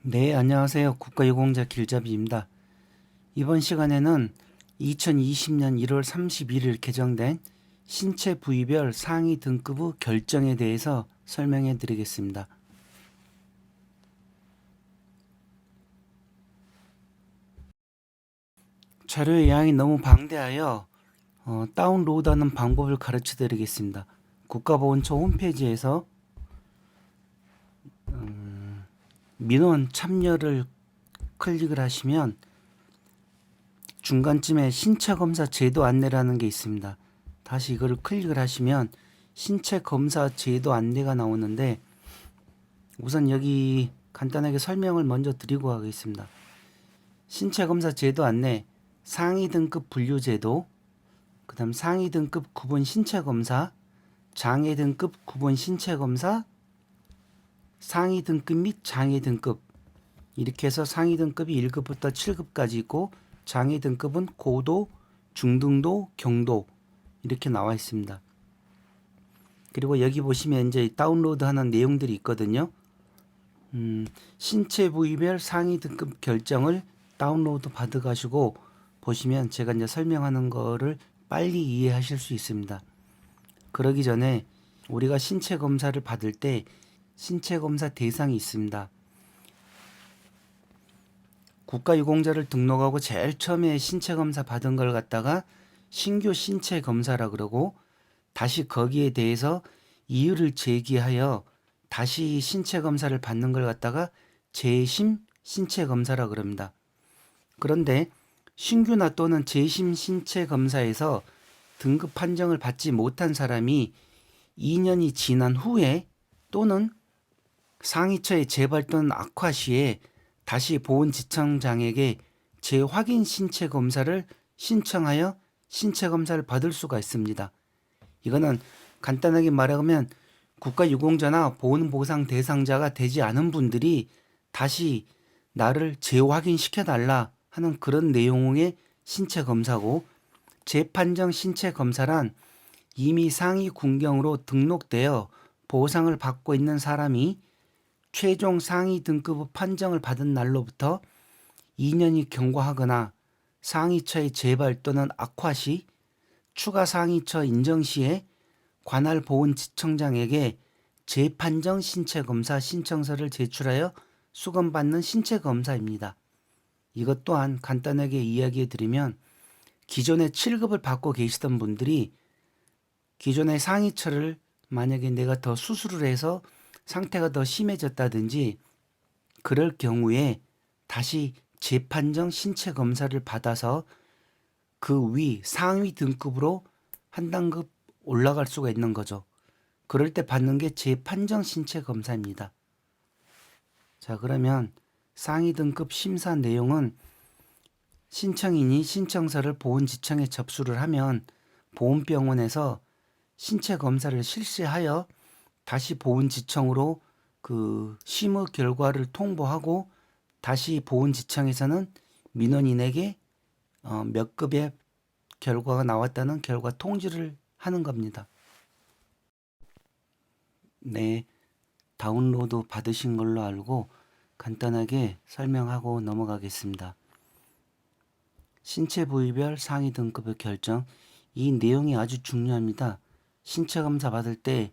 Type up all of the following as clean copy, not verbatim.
네, 안녕하세요. 국가유공자 길잡이입니다. 이번 시간에는 2020년 1월 31일 개정된 신체 부위별 상위 등급의 결정에 대해서 설명해 드리겠습니다. 자료의 양이 너무 방대하여 다운로드하는 방법을 가르쳐 드리겠습니다. 국가보훈처 홈페이지에서 민원 참여를 클릭을 하시면 중간쯤에 신체검사 제도 안내라는 게 있습니다. 다시 이거를 클릭을 하시면 신체검사 제도 안내가 나오는데 우선 여기 간단하게 설명을 먼저 드리고 가겠습니다. 신체검사 제도 안내, 상위 등급 분류 제도, 그 다음 상위 등급 구분 신체검사, 장애 등급 구분 신체검사, 상위 등급 및 장애 등급 이렇게 해서 상위 등급이 1급부터 7급까지 있고 장애 등급은 고도, 중등도, 경도 이렇게 나와 있습니다. 그리고 여기 보시면 이제 다운로드 하는 내용들이 있거든요. 신체 부위별 상위 등급 결정을 다운로드 받아 가시고 보시면 제가 이제 설명하는 거를 빨리 이해하실 수 있습니다. 그러기 전에 우리가 신체 검사를 받을 때 신체 검사 대상이 있습니다. 국가유공자를 등록하고 제일 처음에 신체 검사 받은 걸 갖다가 신규 신체 검사라 그러고 다시 거기에 대해서 이유를 제기하여 다시 신체 검사를 받는 걸 갖다가 재심 신체 검사라 그럽니다. 그런데 신규나 또는 재심 신체 검사에서 등급 판정을 받지 못한 사람이 2년이 지난 후에 또는 상위처의 재발 또는 악화 시에 다시 보훈지청장에게 재확인 신체 검사를 신청하여 신체 검사를 받을 수가 있습니다. 이거는 간단하게 말하면 국가유공자나 보훈보상 대상자가 되지 않은 분들이 다시 나를 재확인시켜달라 하는 그런 내용의 신체 검사고, 재판정 신체 검사란 이미 상위 군경으로 등록되어 보상을 받고 있는 사람이 최종 상위 등급의 판정을 받은 날로부터 2년이 경과하거나 상위처의 재발 또는 악화 시 추가 상위처 인정 시에 관할 보훈지청장에게 재판정 신체검사 신청서를 제출하여 수검받는 신체검사입니다. 이것 또한 간단하게 이야기해 드리면 기존에 7급을 받고 계시던 분들이 기존의 상위처를 만약에 내가 더 수술을 해서 상태가 더 심해졌다든지 그럴 경우에 다시 재판정 신체 검사를 받아서 그 위 상위 등급으로 한 단급 올라갈 수가 있는 거죠. 그럴 때 받는 게 재판정 신체 검사입니다. 자, 그러면 상위 등급 심사 내용은 신청인이 신청서를 보훈지청에 접수를 하면 보훈병원에서 신체 검사를 실시하여 다시 보훈지청으로 그 심의 결과를 통보하고 다시 보훈지청에서는 민원인에게 몇 급의 결과가 나왔다는 결과 통지를 하는 겁니다. 네, 다운로드 받으신 걸로 알고 간단하게 설명하고 넘어가겠습니다. 신체 부위별 상위 등급의 결정, 이 내용이 아주 중요합니다. 신체 검사 받을 때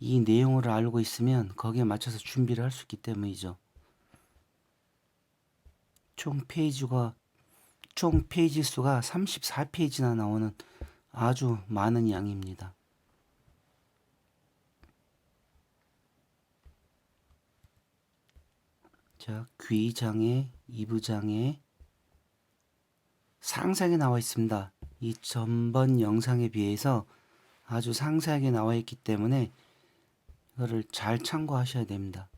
이 내용을 알고 있으면 거기에 맞춰서 준비를 할 수 있기 때문이죠. 총 페이지 수가 34페이지나 나오는 아주 많은 양입니다. 자, 귀장애, 이부장애 상세하게 나와 있습니다. 이 전번 영상에 비해서 아주 상세하게 나와 있기 때문에 이거를 잘 참고하셔야 됩니다.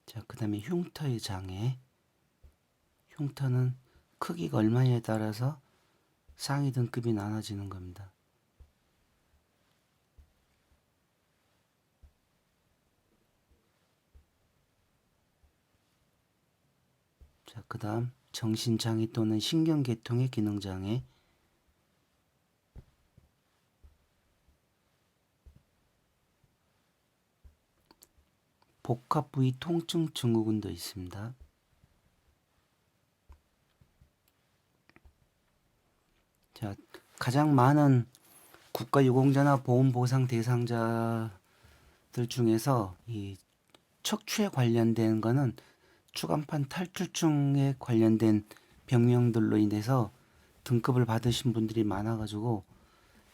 자, 그 다음에 흉터의 장애. 흉터는 크기가 얼마냐에 따라서 상위 등급이 나눠지는 겁니다. 자, 그 다음 정신장애 또는 신경계통의 기능장애, 복합부위 통증 증후군도 있습니다. 자, 가장 많은 국가유공자나 보험보상 대상자들 중에서 이 척추에 관련된 거는 추간판 탈출증에 관련된 병명들로 인해서 등급을 받으신 분들이 많아가지고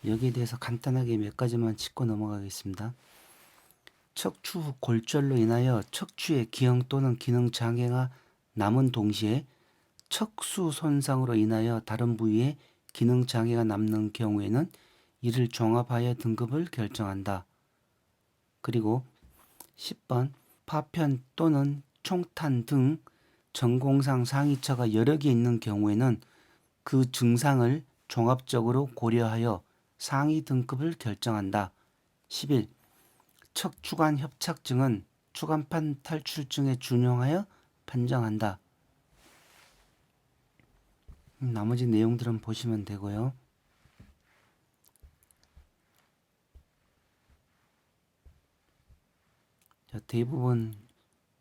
여기에 대해서 간단하게 몇 가지만 짚고 넘어가겠습니다. 척추 골절로 인하여 척추의 기형 또는 기능 장애가 남은 동시에 척수 손상으로 인하여 다른 부위에 기능 장애가 남는 경우에는 이를 종합하여 등급을 결정한다. 그리고 10번 파편 또는 총탄 등 전공상 상위처가 여러 개 있는 경우에는 그 증상을 종합적으로 고려하여 상위 등급을 결정한다. 11. 척추관 협착증은 추간판 탈출증에 준용하여 판정한다. 나머지 내용들은 보시면 되고요. 자, 대부분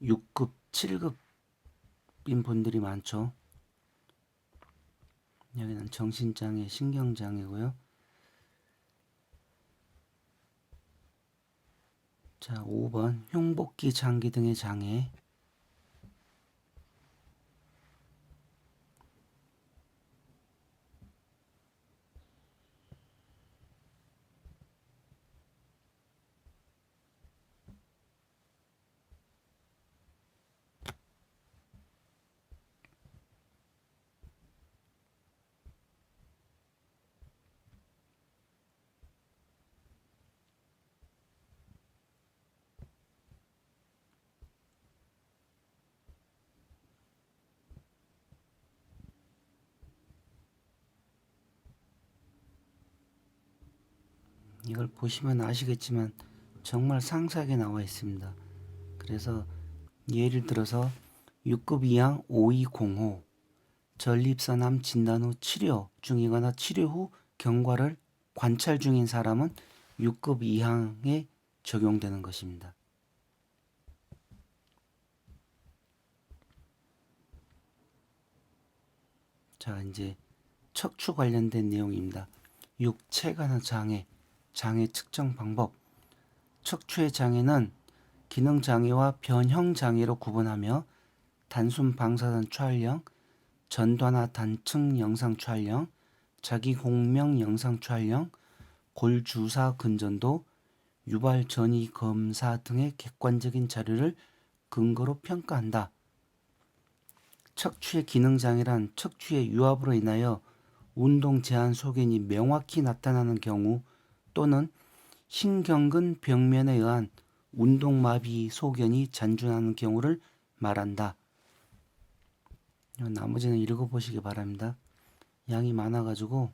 6급, 7급인 분들이 많죠. 여기는 정신장애, 신경장애고요. 자, 5번 흉복기 장기 등의 장애. 이걸 보시면 아시겠지만 정말 상세하게 나와 있습니다. 그래서 예를 들어서 6급 이항 5205 전립선암 진단 후 치료 중이거나 치료 후 경과를 관찰 중인 사람은 6급 이항에 적용되는 것입니다. 자, 이제 척추 관련된 내용입니다. 6. 체간의 장애, 장애 측정 방법. 척추의 장애는 기능 장애와 변형 장애로 구분하며 단순 방사선 촬영, 전단화 단층 영상 촬영, 자기 공명 영상 촬영, 골 주사 근전도, 유발 전이 검사 등의 객관적인 자료를 근거로 평가한다. 척추의 기능 장애란 척추의 유압으로 인하여 운동 제한 소견이 명확히 나타나는 경우 또는 신경근 병면에 의한 운동마비 소견이 잔존하는 경우를 말한다. 나머지는 읽어보시기 바랍니다. 양이 많아가지고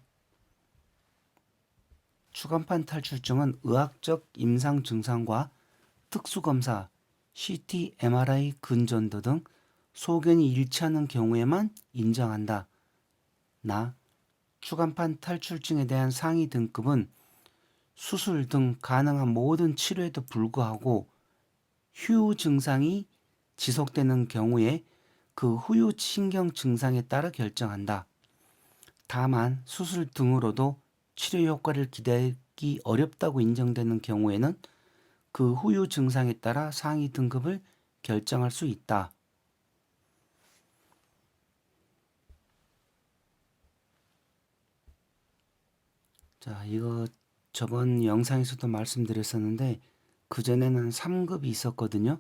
추간판 탈출증은 의학적 임상 증상과 특수검사, CT, MRI, 근전도 등 소견이 일치하는 경우에만 인정한다. 추간판 탈출증에 대한 상위 등급은 수술 등 가능한 모든 치료에도 불구하고 후유 증상이 지속되는 경우에 그 후유 신경 증상에 따라 결정한다. 다만 수술 등으로도 치료 효과를 기대하기 어렵다고 인정되는 경우에는 그 후유 증상에 따라 상위 등급을 결정할 수 있다. 자, 이거 저번 영상에서도 말씀드렸었는데 그전에는 3급이 있었거든요.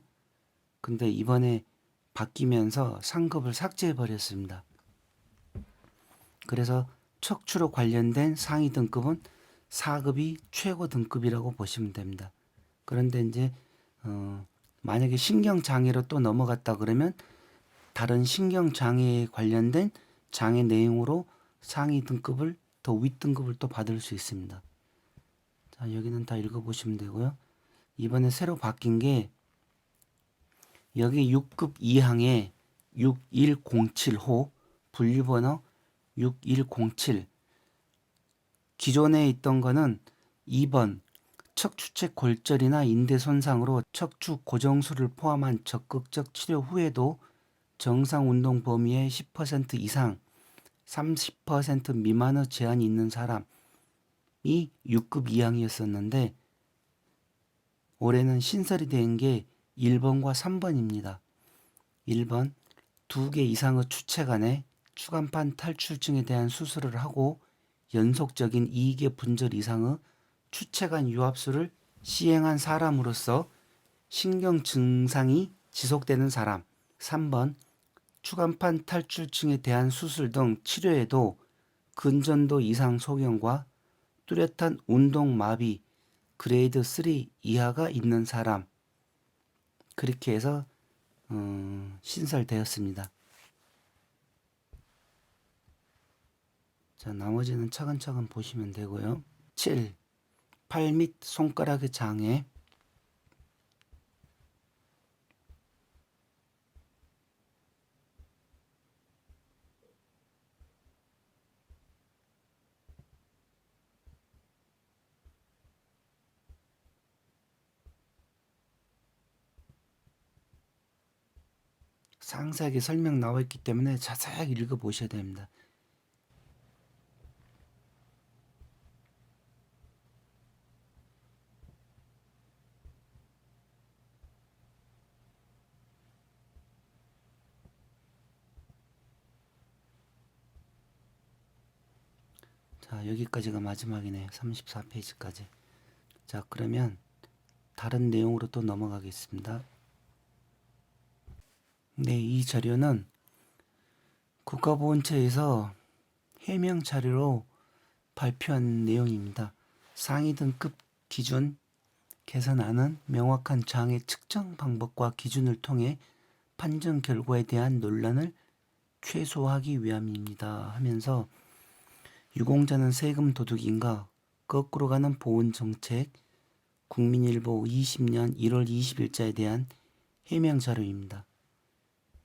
근데 이번에 바뀌면서 3급을 삭제해 버렸습니다. 그래서 척추로 관련된 상위 등급은 4급이 최고 등급이라고 보시면 됩니다. 그런데 이제 만약에 신경장애로 또 넘어갔다 그러면 다른 신경장애에 관련된 장애 내용으로 상위 등급을 더 윗등급을 또 받을 수 있습니다. 자, 여기는 다 읽어보시면 되고요. 이번에 새로 바뀐 게 여기 6급 2항에 6107호 분류번호 6107. 기존에 있던 거는 2번 척추체 골절이나 인대 손상으로 척추 고정술을 포함한 적극적 치료 후에도 정상 운동 범위의 10% 이상, 30% 미만의 제한이 있는 사람이 6급 이항이었었는데 올해는 신설이 된 게 1번과 3번입니다. 1번 2개 이상의 추체 간의 추간판 탈출증에 대한 수술을 하고 연속적인 2개 분절 이상의 추체 간 유압술을 시행한 사람으로서 신경 증상이 지속되는 사람. 3번 추간판 탈출증에 대한 수술 등 치료에도 근전도 이상 소견과 뚜렷한 운동 마비 그레이드 3 이하가 있는 사람. 그렇게 해서 신설되었습니다. 자, 나머지는 차근차근 보시면 되고요. 7. 팔 및 손가락의 장애. 상세하게 설명 나와 있기 때문에 자세하게 읽어보셔야 됩니다. 자, 여기까지가 마지막이네요. 34페이지까지. 자, 그러면 다른 내용으로 또 넘어가겠습니다. 네, 이 자료는 국가보훈처에서 해명 자료로 발표한 내용입니다. 상위 등급 기준 개선안은 명확한 장애 측정 방법과 기준을 통해 판정 결과에 대한 논란을 최소화하기 위함입니다 하면서 유공자는 세금 도둑인가 거꾸로 가는 보훈정책 국민일보 20년 1월 20일자에 대한 해명 자료입니다.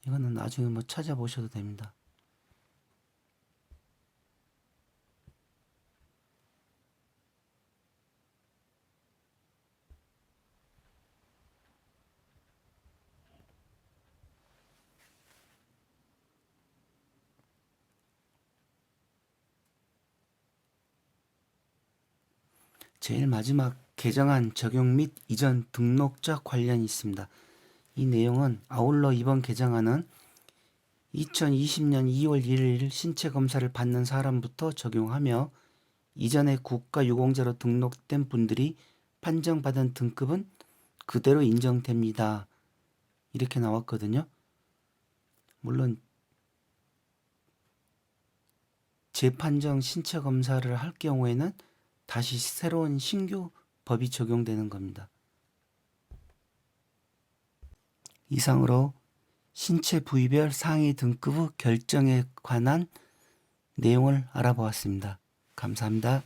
이거는 나중에 뭐 찾아보셔도 됩니다. 제일 마지막 개정안 적용 및 이전 등록자 관련이 있습니다. 이 내용은 아울러 이번 개정안은 2020년 2월 1일 신체 검사를 받는 사람부터 적용하며 이전에 국가유공자로 등록된 분들이 판정받은 등급은 그대로 인정됩니다. 이렇게 나왔거든요. 물론 재판정 신체 검사를 할 경우에는 다시 새로운 신규 법이 적용되는 겁니다. 이상으로 신체 부위별 상위 등급의 결정에 관한 내용을 알아보았습니다. 감사합니다.